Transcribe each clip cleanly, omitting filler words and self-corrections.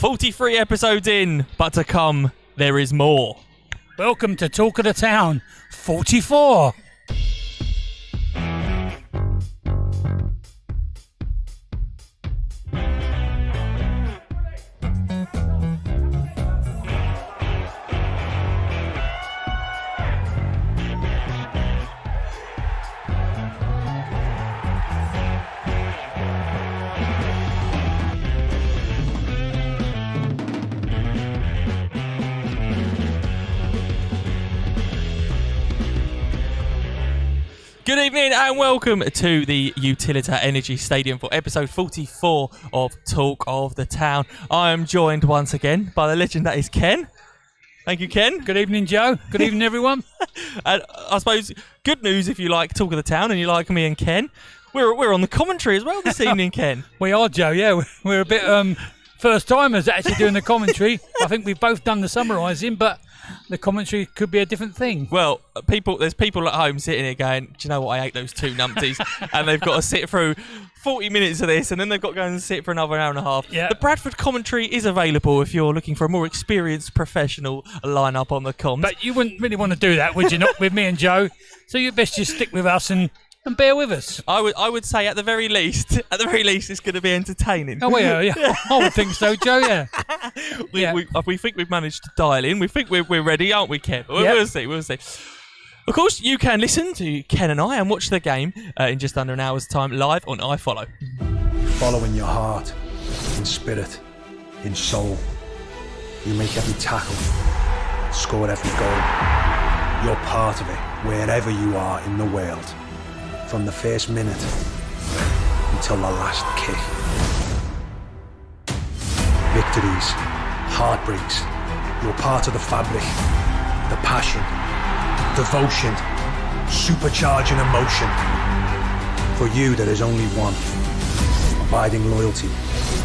43 episodes in, but to come, there is more. Welcome to Talk of the Town 44. Good evening and welcome to the Utilita Energy Stadium for episode 44 of Talk of the Town. I am joined once again by the legend that is Ken. Thank you, Ken. Good evening, Joe. Good evening, everyone. And I suppose good news if you like Talk of the Town and you like me and Ken. We're on the commentary as well this evening, Ken. We are, Joe. Yeah, we're a bit first timers actually doing the commentary. I think we've both done the summarising, but the commentary could be a different thing. Well, there's people at home sitting here going, do you know what, I hate those two numpties. And they've got to sit through 40 minutes of this and then they've got to go and sit for another hour and a half. Yeah. The Bradford commentary is available if you're looking for a more experienced professional lineup on the comms. But you wouldn't really want to do that, would you not, with me and Joe? So you best just stick with us and bear with us. I would say at the very least, it's going to be entertaining. Oh, yeah. I would think so, Joe, yeah. We think we've managed to dial in. We think we're ready, aren't we, Ken? We'll see. Of course, you can listen to Ken and I and watch the game in just under an hour's time live on iFollow. Follow in your heart, in spirit, in soul. You make every tackle, score every goal. You're part of it, wherever you are in the world. From the first minute until the last kick. Victories, heartbreaks, you're part of the fabric, the passion, devotion, supercharging emotion. For you there is only one, abiding loyalty,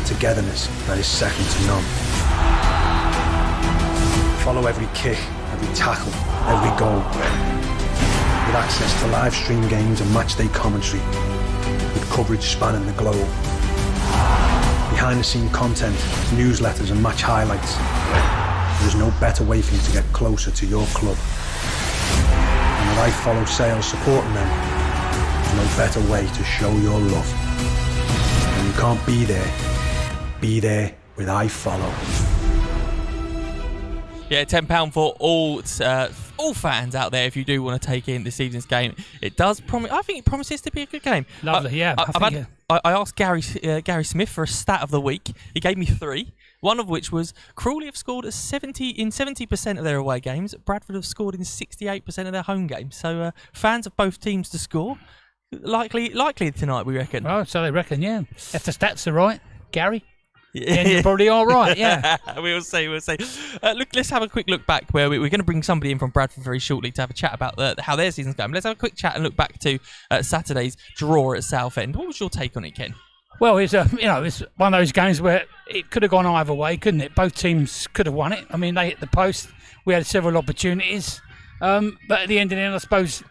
togetherness that is second to none. Follow every kick, every tackle, every goal. With access to live stream games and matchday commentary, with coverage spanning the globe. Behind the scene content, newsletters and match highlights. There is no better way for you to get closer to your club. And with iFollow sales supporting them, there's no better way to show your love. When you can't be there with iFollow. Yeah, £10 for all fans out there if you do want to take in this evening's game. It does promise. I think it promises to be a good game. Lovely, I asked Gary Smith for a stat of the week. He gave me 3. One of which was Crawley have scored in 70% of their away games. Bradford have scored in 68% of their home games. So fans of both teams to score. Likely tonight, we reckon. Oh, so they reckon, yeah. If the stats are right, Gary. Yeah, you probably are right, yeah. We'll see. Look, let's have a quick look back where we're going to bring somebody in from Bradford very shortly to have a chat about how their season's going. Let's have a quick chat and look back to Saturday's draw at Southend. What was your take on it, Ken? Well, it's one of those games where it could have gone either way, couldn't it? Both teams could have won it. I mean, they hit the post. We had several opportunities. But at the end of the day, I suppose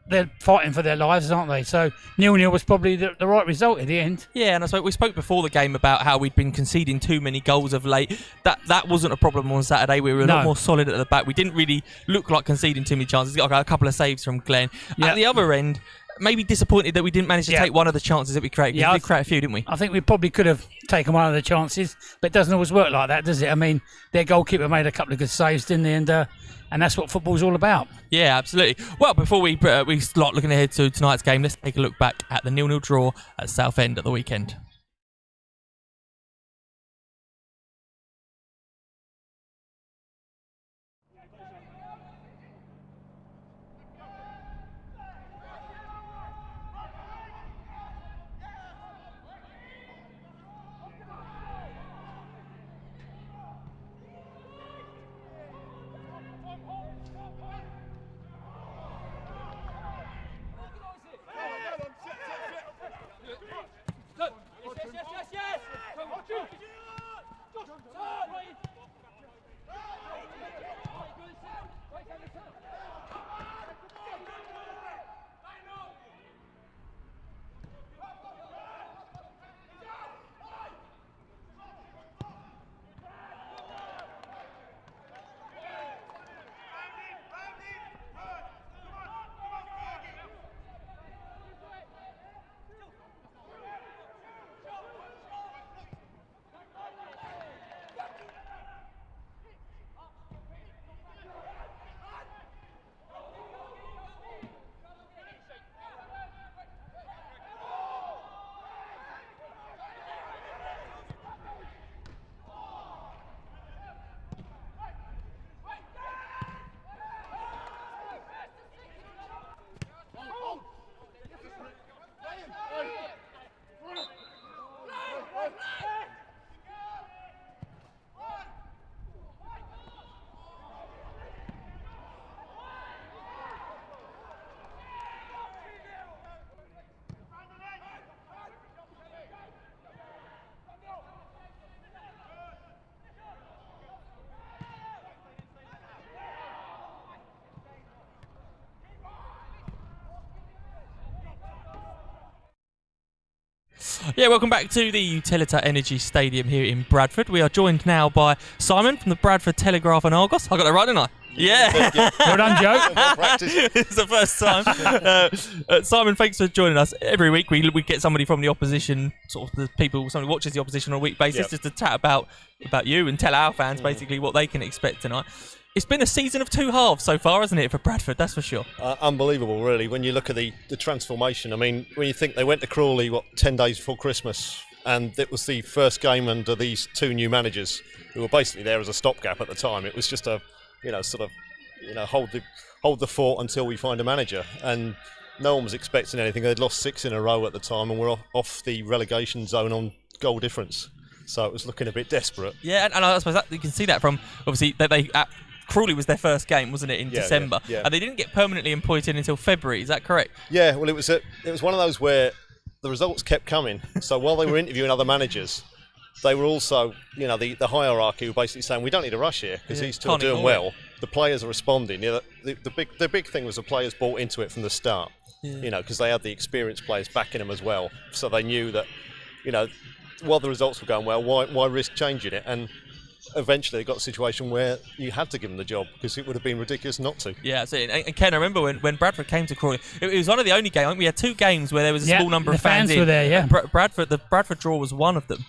they're fighting for their lives, aren't they? So 0-0 was probably the right result at the end. Yeah, and I suppose we spoke before the game about how we'd been conceding too many goals of late. That wasn't a problem on Saturday. We were a lot more solid at the back. We didn't really look like conceding too many chances. Got a couple of saves from Glenn. Yep. At the other end, maybe disappointed that we didn't manage to take one of the chances that we created. We did create a few, didn't we? I think we probably could have taken one of the chances, but it doesn't always work like that, does it? I mean, their goalkeeper made a couple of good saves, didn't he? And that's what football's all about. Yeah, absolutely. Well, before we start looking ahead to tonight's game, let's take a look back at the 0-0 draw at Southend at the weekend. Yeah, welcome back to the Utilita Energy Stadium here in Bradford. We are joined now by Simon from the Bradford Telegraph and Argos. I got that right, didn't I? Yeah. Well done, Joe. It's the first time. Simon, thanks for joining us. Every week we get somebody from the opposition, sort of the people, somebody who watches the opposition on a week basis, just to chat about you and tell our fans basically what they can expect tonight. It's been a season of two halves so far, hasn't it, for Bradford? That's for sure. Unbelievable, really, when you look at the transformation. I mean, when you think they went to Crawley, 10 days before Christmas, and it was the first game under these two new managers who were basically there as a stopgap at the time. It was just hold the fort until we find a manager. And no one was expecting anything. They'd lost 6 in a row at the time and were off the relegation zone on goal difference. So it was looking a bit desperate. Yeah, and I suppose you can see that from, obviously, Crawley was their first game, wasn't it, in December? Yeah. And they didn't get permanently appointed until February, is that correct? Yeah, well, it was one of those where the results kept coming. So while they were interviewing other managers, they were also, the hierarchy were basically saying, we don't need to rush here because these two are doing well. The players are responding. The big thing was the players bought into it from the start, because they had the experienced players backing them as well. So they knew that, while the results were going well, why risk changing it? And eventually it got a situation where you had to give them the job because it would have been ridiculous not to. Yeah, absolutely. And Ken, I remember when Bradford came to Crawley, it was one of the only games. I think we had 2 games where there was a small number of fans in. Were there, yeah. The Bradford draw was one of them.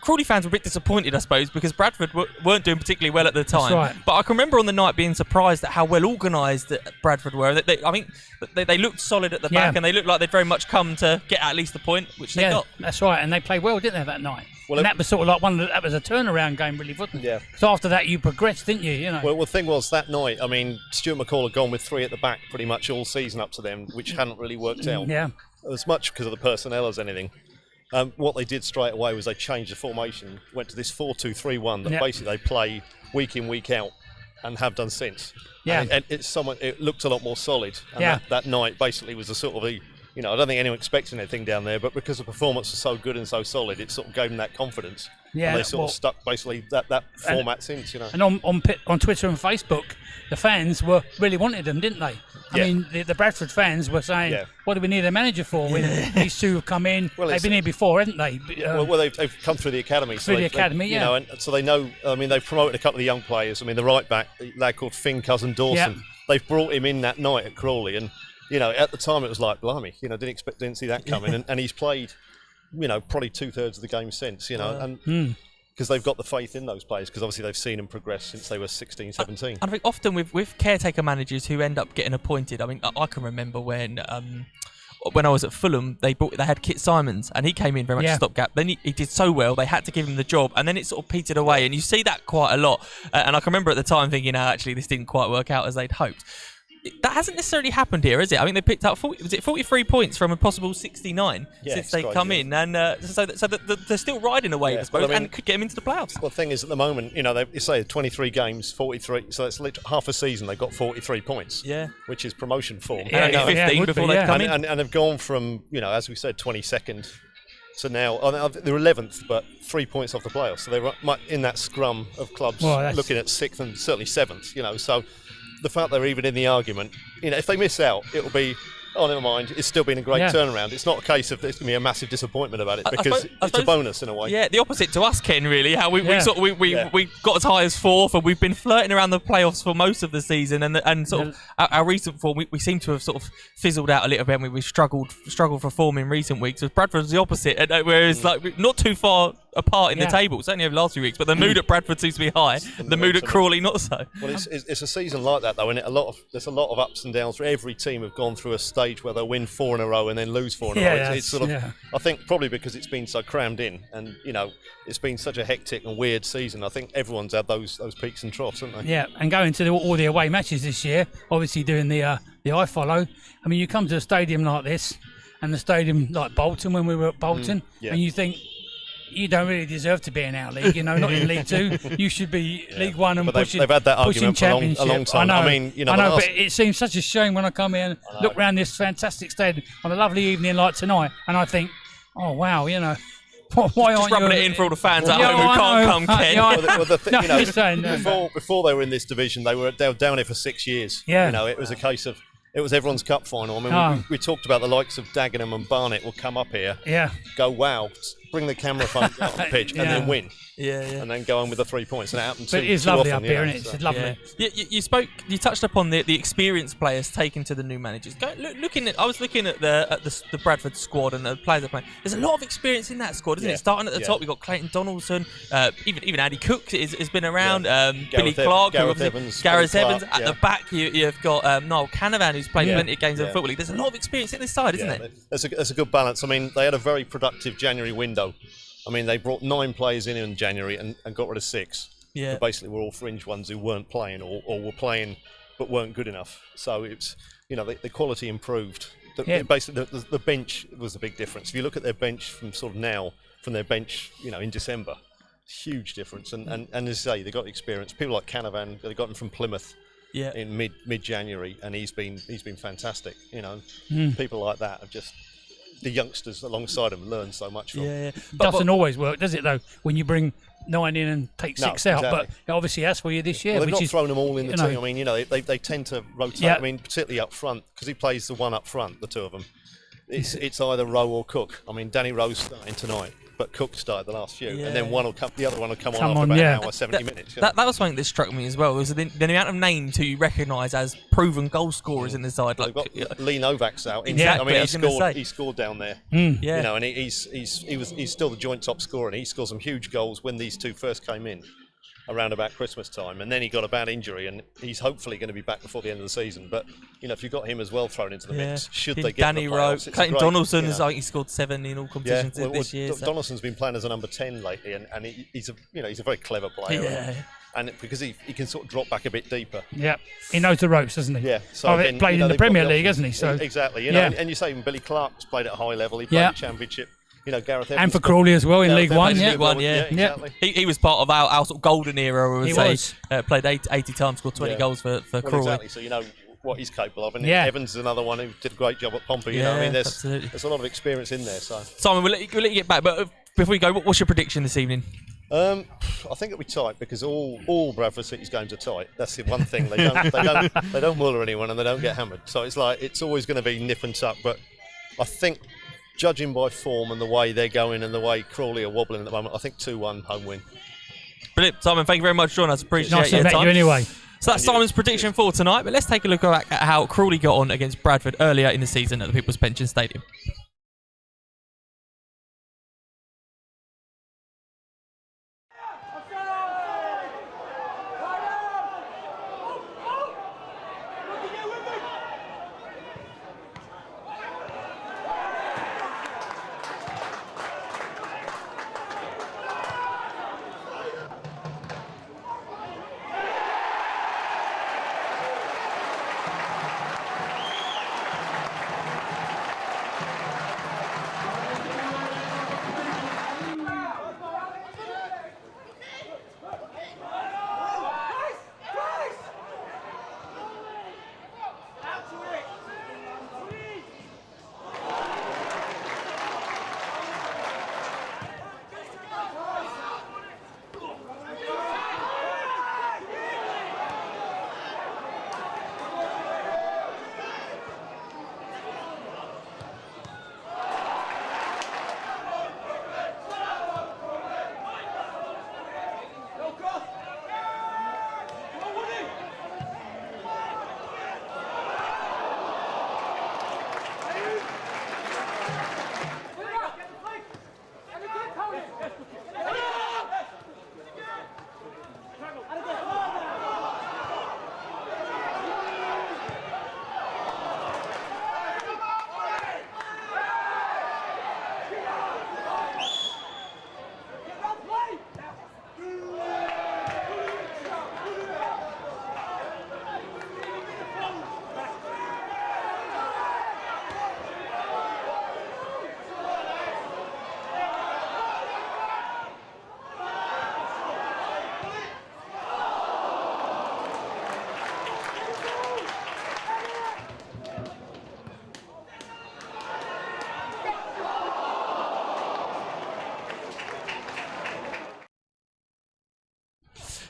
Crawley fans were a bit disappointed, I suppose, because Bradford weren't doing particularly well at the time. That's right. But I can remember on the night being surprised at how well organised Bradford were. I think they looked solid at the back, and they looked like they'd very much come to get at least the point, which they got. That's right, and they played well, didn't they, that night? Well, and that was sort of like that was a turnaround game, really, wasn't it? Yeah. So after that, you progressed, didn't you? Well, the thing was that night. I mean, Stuart McCall had gone with 3 at the back pretty much all season up to then, which hadn't really worked out. Yeah. As much because of the personnel as anything. What they did straight away was they changed the formation, went to this 4-2-3-1 that basically they play week in, week out, and have done since. Yeah. And it looked a lot more solid. And that night basically was a sort of I don't think anyone expected anything down there, but because the performance was so good and so solid, it sort of gave them that confidence. Yeah. And they sort of stuck basically that format since, And on Twitter and Facebook, the fans really wanted them, didn't they? I mean, the Bradford fans were saying, what do we need a manager for? When these two have come in, they've been here before, haven't they? They've come through the academy. And so they know, I mean, they've promoted a couple of young players. I mean, the right back, a lad called Finn Cousin Dawson, they've brought him in that night at Crawley. And, at the time it was like, blimey, didn't see that coming. and he's played, probably 2/3 of the game since, and because they've got the faith in those players, because obviously they've seen them progress since they were 16, 17. I think often with caretaker managers who end up getting appointed, I mean, I can remember when I was at Fulham, they had Kit Simons, and he came in very much a stopgap. Then he did so well, they had to give him the job, and then it sort of petered away, and you see that quite a lot. And I can remember at the time thinking, actually, this didn't quite work out as they'd hoped. That hasn't necessarily happened here, is it? I mean, they picked up 43 points from a possible 69 since they come in, and so they're still riding a wave, I suppose, and could get them into the playoffs. Well, the thing is, at the moment, they say 23 games, 43, so it's half a season. They've got 43 points, which is promotion form. And 15 before they come in, and they've gone from as we said, 22nd. So now they're 11th, but 3 points off the playoffs. So they're in that scrum of clubs, looking at 6th and certainly 7th. So. The fact they're even in the argument, if they miss out, it'll be, never mind, it's still been a great turnaround. It's not a case of there's going to be a massive disappointment about it, because it's a bonus in a way. Yeah, the opposite to us, Ken, really. How we got as high as 4th, and we've been flirting around the playoffs for most of the season, and sort of our recent form, we seem to have sort of fizzled out a little bit, and we've struggled for form in recent weeks. With Bradford's the opposite, whereas like not too far apart in the table, certainly over the last few weeks, but the mood at Bradford seems to be high, the mood at Crawley not so. Well, it's a season like that though, and there's a lot of ups and downs. Every team have gone through a stage where they'll win 4 in a row and then lose 4 in a row. It's sort of, I think probably because it's been so crammed in, and it's been such a hectic and weird season. I think everyone's had those peaks and troughs, haven't they? Yeah, and going to all the away matches this year, obviously doing the I Follow. I mean, you come to a stadium like this, and the stadium like Bolton, when we were at Bolton, and you think, you don't really deserve to be in our league, not in League 2. You should be League 1 and pushing. They've had that argument for a long time. I know, but it seems such a shame when I come here and look around this fantastic stadium on a lovely evening like tonight, and I think, oh wow, why aren't just rubbing it in for all the fans at home who can't come, Ken. Before they were in this division, they were down here for 6 years. Yeah. It was a case of It was everyone's cup final. I mean, we talked about the likes of Dagenham and Barnet will come up here, go, wow, bring the camera phones out on the pitch, and then win. And then go on with the 3 points. And it happened But it's lovely up here, isn't it? It's lovely. You touched upon the experienced players taken to the new managers. I was looking at the Bradford squad and the players they're playing. There's a lot of experience in that squad, isn't it? Starting at the top, we've got Clayton Donaldson, even Andy Cook has been around, Billy Clark, Gareth Evans. At the back, you've got Niall Canavan, who's played plenty of games in the Football League. There's a lot of experience in this side, isn't there? There's a good balance. I mean, they had a very productive January window. I mean, they brought 9 players in January and got rid of 6. Yeah. Who basically were all fringe ones who weren't playing or were playing but weren't good enough. So it's, the quality improved. Basically, the bench was the big difference. If you look at their bench from their bench, in December, huge difference. And as I say, they got experience. People like Canavan, they got him from Plymouth. In mid-January, and he's been fantastic. People like that have just, the youngsters alongside him learn so much from. Doesn't always work, does it though? When you bring 9 in and take 6 out, but it obviously has for you this year. Well, they've not thrown them all in the team. I mean, they tend to rotate. I mean, particularly up front, because he plays the one up front, the two of them. It's either Rowe or Cook. I mean, Danny Rowe's starting tonight, but Cook started the last few, and then the other one will come on after about an hour, 70 minutes. That was something that struck me as well. Was the amount of names who you recognise as proven goal scorers in the side. Like Lee Novak's out. Exactly. I mean, he scored down there. And he's still the joint top scorer, and he scored some huge goals when these two first came in, around about Christmas time, and then he got a bad injury, and he's hopefully going to be back before the end of the season. But if you've got him as well thrown into the mix, should they get Danny the Rowe, playoffs, Clayton Donaldson I think he scored 7 in all competitions this year. Donaldson's been playing as a number 10 lately, and he's a very clever player. And because he can sort of drop back a bit deeper. Yeah, he knows the ropes, doesn't he? Yeah. So he played in the Premier League, hasn't he? So exactly. And you say even Billy Clark's played at a high level. He played the Championship. Gareth Evans. And for Crawley as well in League One. League One, exactly. He was part of our sort of golden era. He was. Played 80 times, scored 20 goals for Crawley. Exactly. So you know what he's capable of. And Evans is another one who did a great job at Pompey. I mean, there's a lot of experience in there. So Simon, we'll let you get back. But before we go, what's your prediction this evening? I think it'll be tight because all Bradford City's games are tight. That's the one thing they don't muller anyone and they don't get hammered. So it's always going to be nip and tuck. But I think, judging by form and the way they're going and the way Crawley are wobbling at the moment, I think 2-1 home win. Brilliant, Simon. Thank you very much, John. I appreciate your time. Nice to meet you anyway. So that's Simon's prediction for tonight. But let's take a look back at how Crawley got on against Bradford earlier in the season at the People's Pension Stadium.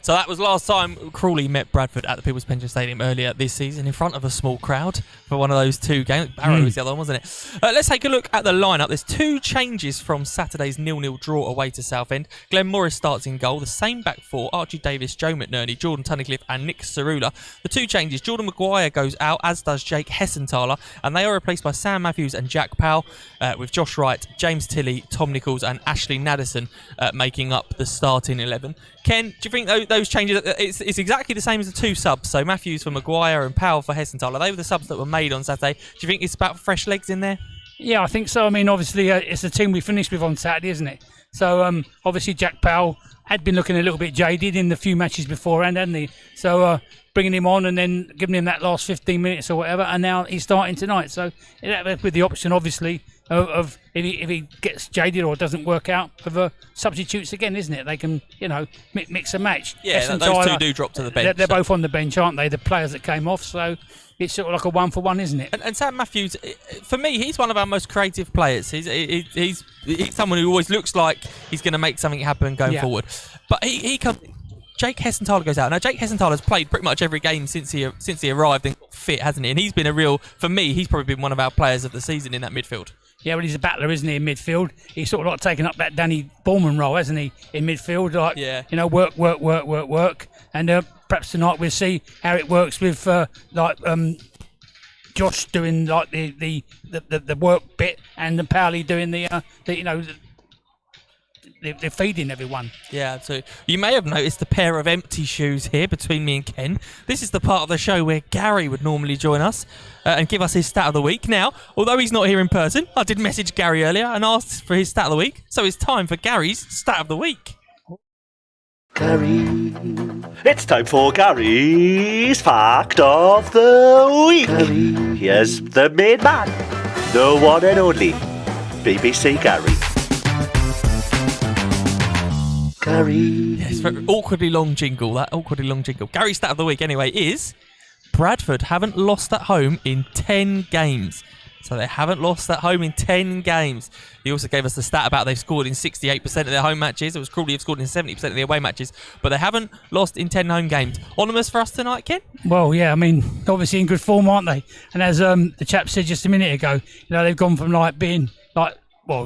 So that was last time Crawley met Bradford at the People's Pension Stadium earlier this season in front of a small crowd for one of those two games. Barrow was the other one, wasn't it? Let's take a look at the lineup. There's 2 changes from Saturday's 0-0 draw away to Southend. Glenn Morris starts in goal. The same back 4, Archie Davis, Joe McNerney, Jordan Tunnicliffe and Nick Cerula. The 2 changes, Jordan Maguire goes out, as does Jake Hessenthaler, and they are replaced by Sam Matthews and Jack Powell, with Josh Wright, James Tilley, Tom Nichols and Ashley Naddison making up the starting 11. Ken, do you think those changes, it's exactly the same as the 2 subs, so Matthews for Maguire and Powell for Hessenthaler, they were the subs that were made on Saturday. Do you think it's about fresh legs in there? Yeah, I think so. I mean, obviously, it's the team we finished with on Saturday, isn't it? So, obviously, Jack Powell had been looking a little bit jaded in the few matches beforehand, hadn't he? So, bringing him on and then giving him that last 15 minutes or whatever, and now he's starting tonight. So, with the option, obviously, of if he gets jaded or doesn't work out, of substitutes again, isn't it? They can, mix and match. Yeah, those 2 do drop to the bench. They're both on the bench, aren't they? The players that came off, so it's sort of like a 1-for-1, isn't it? And Sam Matthews, for me, he's one of our most creative players. He's someone who always looks like he's going to make something happen going forward. But he comes. Jake Hessenthaler goes out. Now, Jake Hessenthaler's played pretty much every game since he arrived and got fit, hasn't he? And he's been for me, he's probably been one of our players of the season in that midfield. Yeah, well, he's a battler, isn't he, in midfield? He's sort of like taking up that Danny Borman role, hasn't he, in midfield? Like, work. And perhaps tonight we'll see how it works with, Josh doing, like, the work bit and the Powley doing they're feeding everyone. Yeah, so you may have noticed a pair of empty shoes here between me and Ken. This is the part of the show where Gary would normally join us and give us his stat of the week. Now, although he's not here in person, I did message Gary earlier and asked for his stat of the week. So it's time for Gary's stat of the week. Gary. It's time for Gary's fact of the week. Gary. Here's the main man, the one and only BBC Gary. Gary. Yes, very awkwardly long jingle. Gary's stat of the week, anyway, is Bradford haven't lost at home in 10 games. So they haven't lost at home in 10 games. He also gave us the stat about they've scored in 68% of their home matches. It was Crawley have scored in 70% of the away matches. But they haven't lost in 10 home games. Ominous for us tonight, Ken? Well, yeah, I mean, obviously in good form, aren't they? And as the chap said just a minute ago, they've gone from being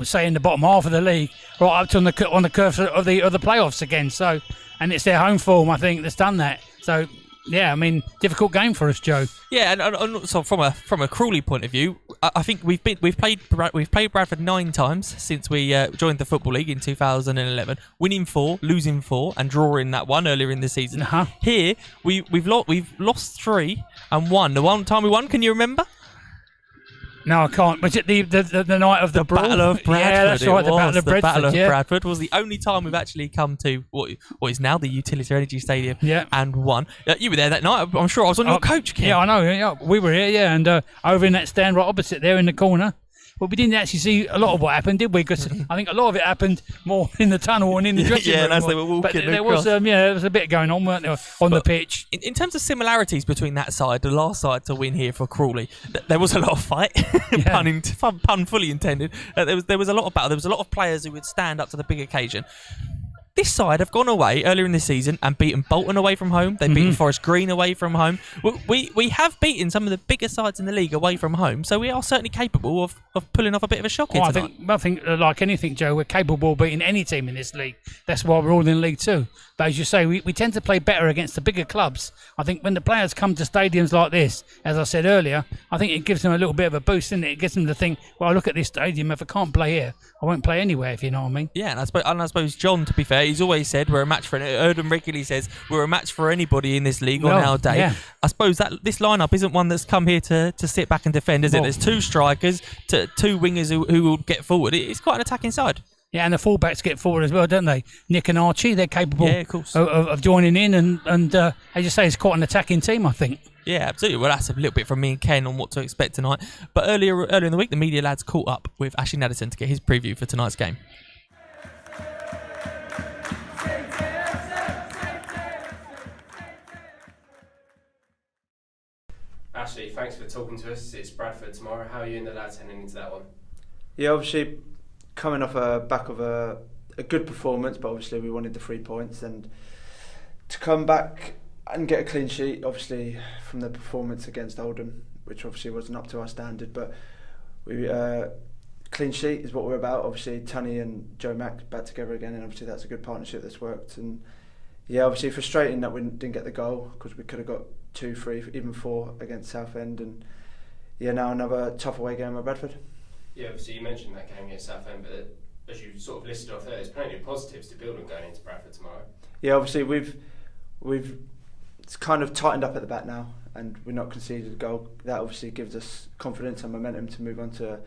say in the bottom half of the league, right up to on the curve of the playoffs again. So, and it's their home form, I think, that's done that. So, yeah, I mean, difficult game for us, Joe. Yeah, and so from a Crawley point of view, I think we've played Bradford 9 times since we joined the Football League in 2011, winning 4, losing 4, and drawing that one earlier in the season. Here we've lost 3 and won. The one time we won, can you remember? No, I can't. Was it the night of the Battle of Bradford? Yeah, that's right. The Battle of Bradford was the only time we've actually come to what is now the Utility Energy Stadium and won. You were there that night. I'm sure I was on your coach, Ken. Yeah, I know. Yeah, we were here. Yeah, and over in that stand right opposite there in the corner. But we didn't actually see a lot of what happened, did we? Because I think a lot of it happened more in the tunnel and in the dressing room. Yeah, and as they were walking but there was, there was a bit going on, weren't there, on the pitch? In terms of similarities between that side, the last side to win here for Crawley, there was a lot of fight, pun fully intended. There was a lot of battle. There was a lot of players who would stand up to the big occasion. This side have gone away earlier in the season and beaten Bolton away from home. They've beaten Forest Green away from home. We have beaten some of the bigger sides in the league away from home, so we are certainly capable of pulling off a bit of a shock here tonight. I think, like anything, Joe, we're capable of beating any team in this league. That's why we're all in League 2. But as you say, we tend to play better against the bigger clubs. I think when the players come to stadiums like this, as I said earlier, I think it gives them a little bit of a boost, doesn't it? It gets them to think, well, look at this stadium. If I can't play here, I won't play anywhere, if you know what I mean. Yeah, and I suppose John, to be fair, he's always said we're a match for Erdem regularly says we're a match for anybody in this league on our day. Yeah. I suppose that this lineup isn't one that's come here to sit back and defend, is it? There's 2 strikers, 2 wingers who will get forward. It's quite an attacking side. Yeah, and the fullbacks get forward as well, don't they? Nick and Archie, they're capable of joining in, and as you say, it's quite an attacking team, I think. Yeah, absolutely. Well, that's a little bit from me and Ken on what to expect tonight. But earlier in the week, the media lads caught up with Ashley Naddison to get his preview for tonight's game. Ashley, thanks for talking to us. It's Bradford tomorrow. How are you and the lads heading into that one? Yeah, obviously coming off a back of a good performance, but obviously we wanted the 3 points, and to come back and get a clean sheet, obviously from the performance against Oldham, which obviously wasn't up to our standard, but we clean sheet is what we're about. Obviously Tunney and Joe Mack back together again, and obviously that's a good partnership that's worked. And yeah, obviously frustrating that we didn't get the goal, because we could have got 2, 3, even 4 against Southend. And yeah, now another tough away game at Bradford. Yeah, obviously you mentioned that game against Southend, but as you sort of listed off there's plenty of positives to build on going into Bradford tomorrow. Yeah, obviously we've kind of tightened up at the back now, and we're not conceded a goal. That obviously gives us confidence and momentum to move on to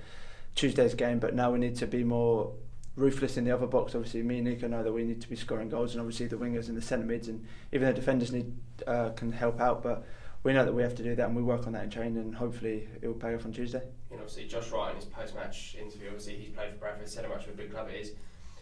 Tuesday's game. But now we need to be more ruthless in the other box. Obviously me and Nico know that we need to be scoring goals, and obviously the wingers and the centre mids, and even the defenders can help out, but we know that we have to do that, and we work on that in training, and hopefully it will pay off on Tuesday. And obviously Josh Wright in his post-match interview, obviously he's played for Bradford, said how much of a big club it is.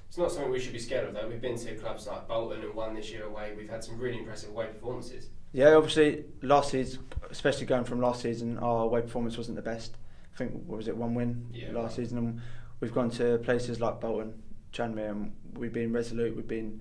It's not something we should be scared of though. We've been to clubs like Bolton and won this year away. We've had some really impressive away performances. Yeah, obviously last season, especially going from last season, our away performance wasn't the best. I think, what was it, 1 win last season, and we've gone to places like Bolton, Tranmere, and we've been resolute, we've been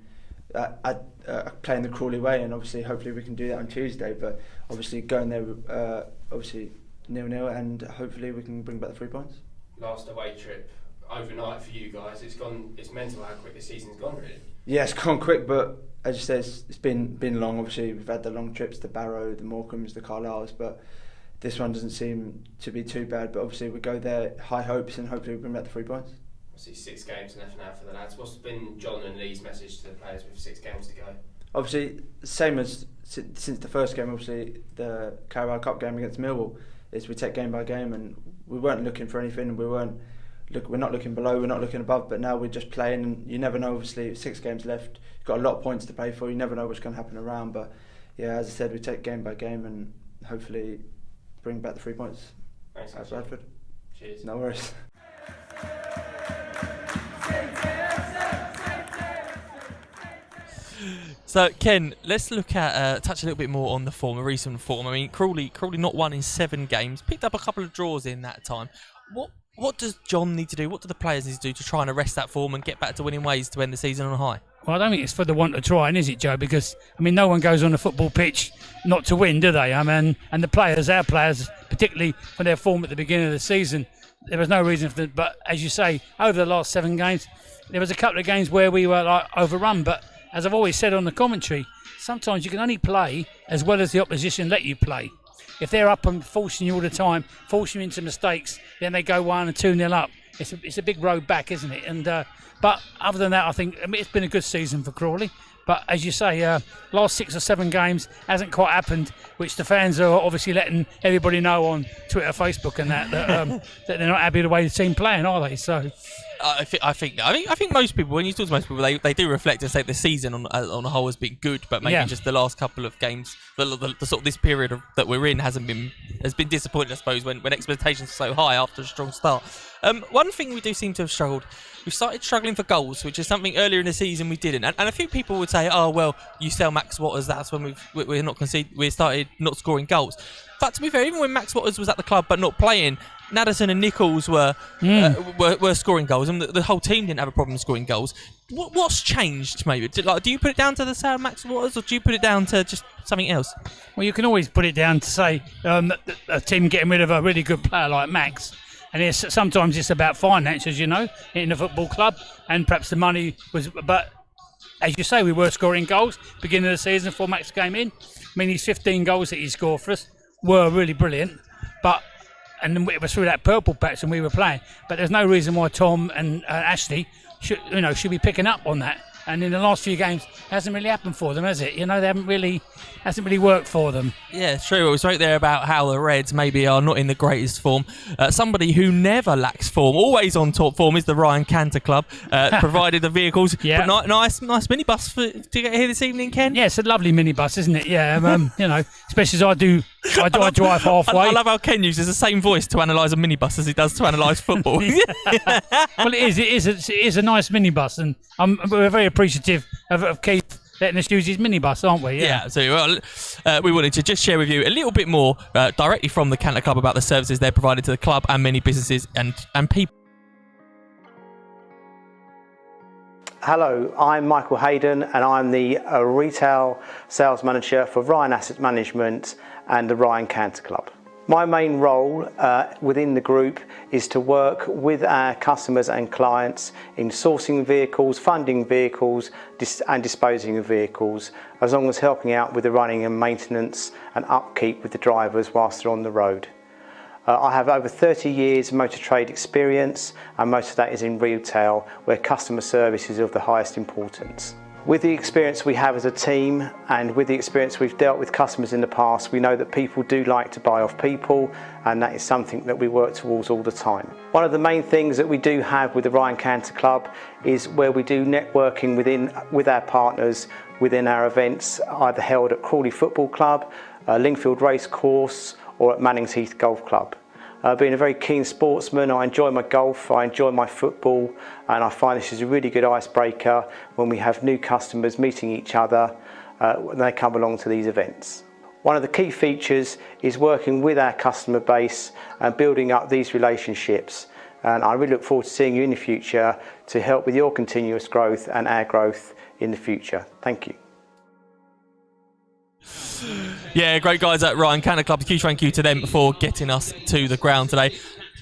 playing the Crawley way, and obviously hopefully we can do that on Tuesday. But obviously going there obviously 0-0, and hopefully we can bring back the 3 points. Last away trip overnight for you guys, it's mental how quick the season's gone, really. Yeah, it's gone quick, but as you said, it's been long. Obviously we've had the long trips, the Barrow, the Morecambes, the Carlisles, but this one doesn't seem to be too bad. But obviously we go there high hopes, and hopefully we bring back the 3 points. Obviously 6 games left now for the lads. What's been John and Lee's message to the players with 6 games to go? Obviously, same as since the first game, obviously the Carabao Cup game against Millwall, is we take game by game, and we weren't looking for anything. We're not looking below, we're not looking above, but now we're just playing, and you never know. Obviously 6 games left, you've got a lot of points to play for, you never know what's going to happen around. But yeah, as I said, we take game by game and hopefully bring back the 3 points. Thanks, at Bradford. Cheers. No worries. So Ken, let's look at touch a little bit more on the form, a recent form. I mean, Crawley not won in 7 games, picked up a couple of draws in that time. What does John need to do? What do the players need to do to try and arrest that form and get back to winning ways to end the season on a high? Well, I don't think it's for the want of trying, is it, Joe? Because I mean, no one goes on the football pitch not to win, do they? I mean, and the players, our players, particularly for their form at the beginning of the season, there was no reason for them. But as you say, over the last 7 games, there was a couple of games where we were overrun. But as I've always said on the commentary, sometimes you can only play as well as the opposition let you play. If they're up and forcing you all the time, forcing you into mistakes, then they go 1 and 2-0 up. It's a big road back, isn't it? And but other than that, I think it's been a good season for Crawley. But as you say, last 6 or 7 games hasn't quite happened, which the fans are obviously letting everybody know on Twitter, Facebook, and that that they're not happy with the way the team playing, are they? So. I think most people, when you talk to most people, they do reflect and say the season on the whole has been good, but maybe just the last couple of games, the sort of this period that we're in has been disappointing, I suppose, when expectations are so high after a strong start. One thing we do seem to have struggled, we've started struggling for goals, which is something earlier in the season we didn't, and a few people would say, oh well, you sell Max Watters, that's when we started not scoring goals. But to be fair, even when Max Watters was at the club but not playing, Naderson and Nichols were scoring goals, and the whole team didn't have a problem scoring goals. What's changed, maybe? Do you put it down to the sale of Max Watters, or do you put it down to just something else? Well, you can always put it down to say a team getting rid of a really good player like Max. And sometimes it's about finances, you know, in a football club, and perhaps the money was. But as you say, we were scoring goals beginning of the season before Max came in. I mean, these 15 goals that he scored for us were really brilliant, and then it was through that purple patch and we were playing. But there's no reason why Tom and Ashley should be picking up on that. And in the last few games, it hasn't really happened for them, has it? You know, hasn't really worked for them. Yeah, it's true. We spoke there about how the Reds maybe are not in the greatest form. Somebody who never lacks form, always on top form, is the Ryan Cantor Club. Provided the vehicles. Yeah. But nice minibus to get here this evening, Ken. Yeah, it's a lovely minibus, isn't it? Yeah, you know, especially as I drive halfway. I love how Ken uses the same voice to analyse a minibus as he does to analyse football. Well, it is a nice minibus, and we're very appreciative of Keith letting us use his minibus, aren't we? Yeah, absolutely. Well, we wanted to just share with you a little bit more directly from the Cantor Club about the services they're provided to the club and many businesses and people. Hello, I'm Michael Hayden and I'm the Retail Sales Manager for Ryan Asset Management and the Ryan Canter Club. My main role within the group is to work with our customers and clients in sourcing vehicles, funding vehicles and disposing of vehicles, as long as helping out with the running and maintenance and upkeep with the drivers whilst they're on the road. I have over 30 years motor trade experience, and most of that is in retail, where customer service is of the highest importance. With the experience we have as a team and with the experience we've dealt with customers in the past, we know that people do like to buy off people, and that is something that we work towards all the time. One of the main things that we do have with the Ryan Canter Club is where we do networking with our partners within our events, either held at Crawley Football Club, Lingfield Racecourse, or at Mannings Heath Golf Club. Being a very keen sportsman, I enjoy my golf, I enjoy my football, and I find this is a really good icebreaker when we have new customers meeting each other when they come along to these events. One of the key features is working with our customer base and building up these relationships, and I really look forward to seeing you in the future to help with your continuous growth and our growth in the future. Thank you. Yeah, great guys at Ryan Canter Club. Huge thank you to them for getting us to the ground today.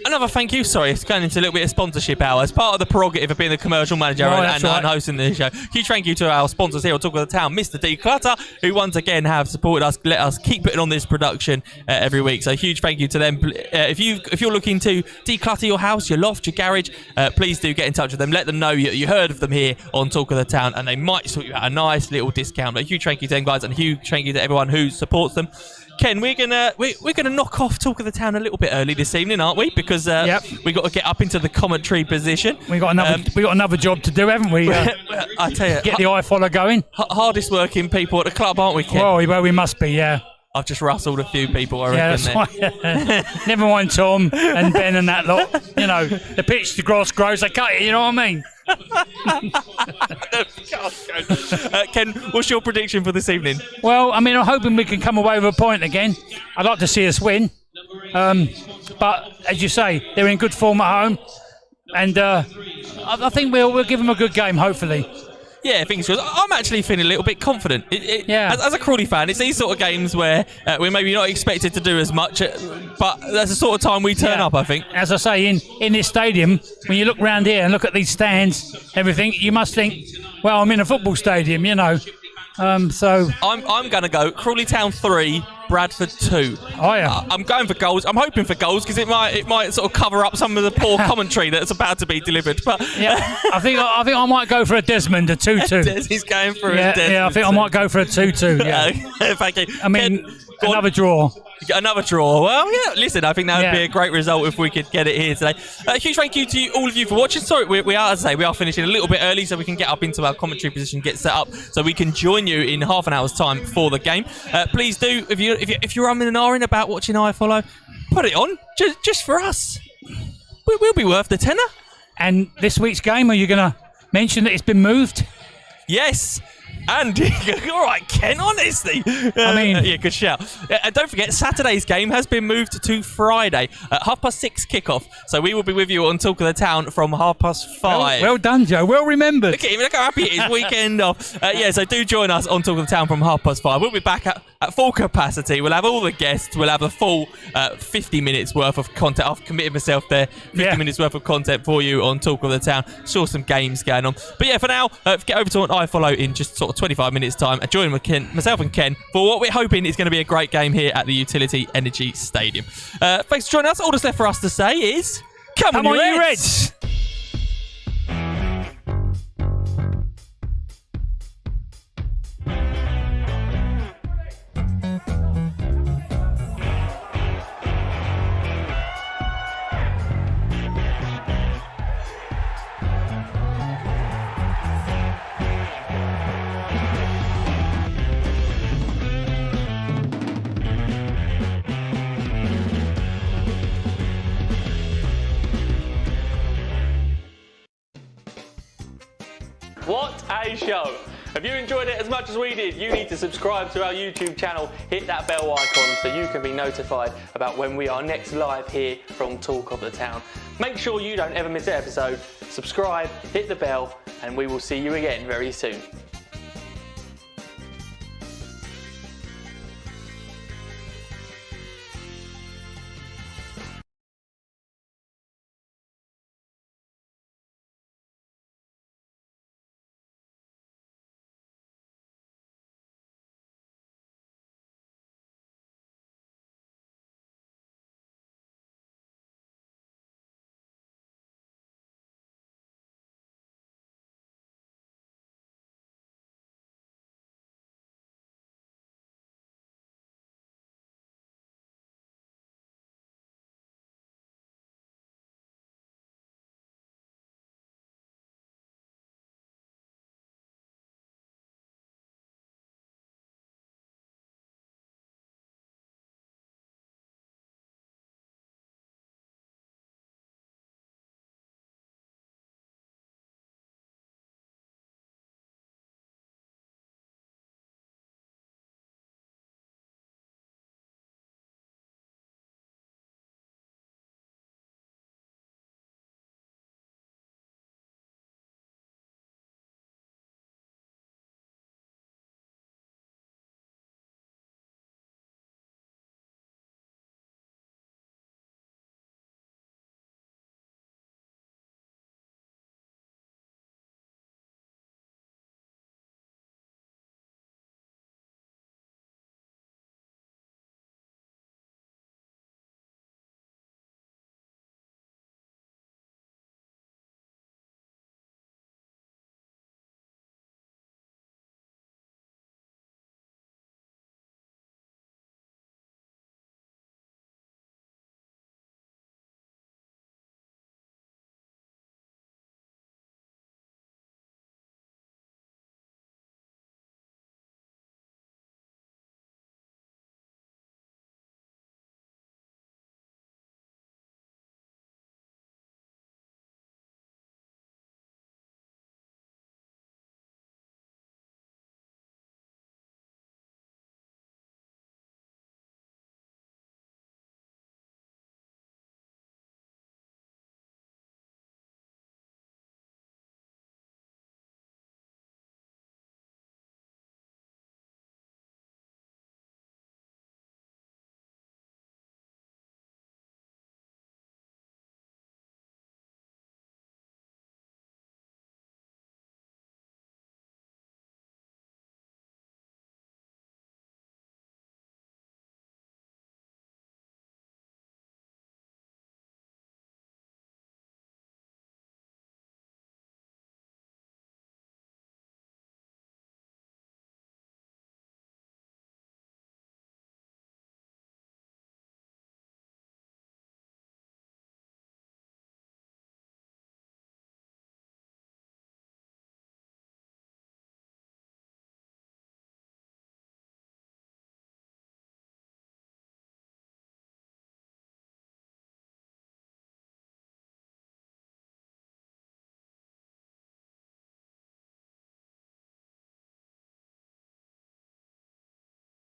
Another thank you, it's going into a little bit of sponsorship hour. As part of the prerogative of being the commercial manager and hosting the show. Huge thank you to our sponsors here on Talk of the Town, Mr. Declutter, who once again have supported us, let us keep putting on this production every week. So huge thank you to them. If you're looking to declutter your house, your loft, your garage, please do get in touch with them. Let them know you heard of them here on Talk of the Town, and they might sort you out a nice little discount. But a huge thank you to them guys, and a huge thank you to everyone who supports them. Ken, we're gonna knock off Talk of the Town a little bit early this evening, aren't we? Because we got to get up into the commentary position. We got another job to do, haven't we? I tell you, get the iFollow going. Hardest working people at the club, aren't we, Ken? Well, we must be, yeah. I've just rustled a few people, I reckon. Right. Never mind Tom and Ben and that lot. You know, the pitch, the grass grows, they cut it, you know what I mean? Ken, what's your prediction for this evening? Well, I mean, I'm hoping we can come away with a point again. I'd like to see us win. But, as you say, they're in good form at home. And I think we'll give them a good game, hopefully. Yeah, fingers crossed. I'm actually feeling a little bit confident. As a Crawley fan, it's these sort of games where we're maybe not expected to do as much, but that's the sort of time we turn up, I think. As I say, in this stadium, when you look round here and look at these stands, everything, you must think, well, I'm in a football stadium, you know. So I'm going to go Crawley Town 3, Bradford 2. Oh yeah. I'm going for goals. I'm hoping for goals because it might sort of cover up some of the poor commentary that's about to be delivered. But yeah, I think I might go for a Desmond, a 2-2. He's going for a Desmond. Yeah, I think I might go for a 2-2. Yeah. Thank you. I mean, another draw. Another draw. Well, yeah, listen, I think that would be a great result if we could get it here today. Huge thank you to all of you for watching. Sorry, we are finishing a little bit early so we can get up into our commentary position, get set up, so we can join you in half an hour's time for the game. Please do, if you're umming and ahhing about watching iFollow, put it on, just for us. We'll be worth the tenner. And this week's game, are you going to mention that it's been moved? Yes. And all right, Ken, honestly. Yeah, good shout. And don't forget, Saturday's game has been moved to Friday at 6:30 kickoff. So we will be with you on Talk of the Town from 5:30. Well done, Joe. Well remembered. Look at him. Look how happy he is. Weekend off. So do join us on Talk of the Town from 5:30. We'll be back at full capacity. We'll have all the guests. We'll have a full 50 minutes worth of content. I've committed myself there. 50 minutes worth of content for you on Talk of the Town. Saw some games going on. But yeah, for now, get over to iFollow in just sort of 25 minutes time and join myself and Ken for what we're hoping is going to be a great game here at the Utility Energy Stadium. Thanks for joining us. All that's left for us to say is come on, you Reds! What a show! If you enjoyed it as much as we did, you need to subscribe to our YouTube channel, hit that bell icon so you can be notified about when we are next live here from Talk of the Town. Make sure you don't ever miss an episode, subscribe, hit the bell, and we will see you again very soon.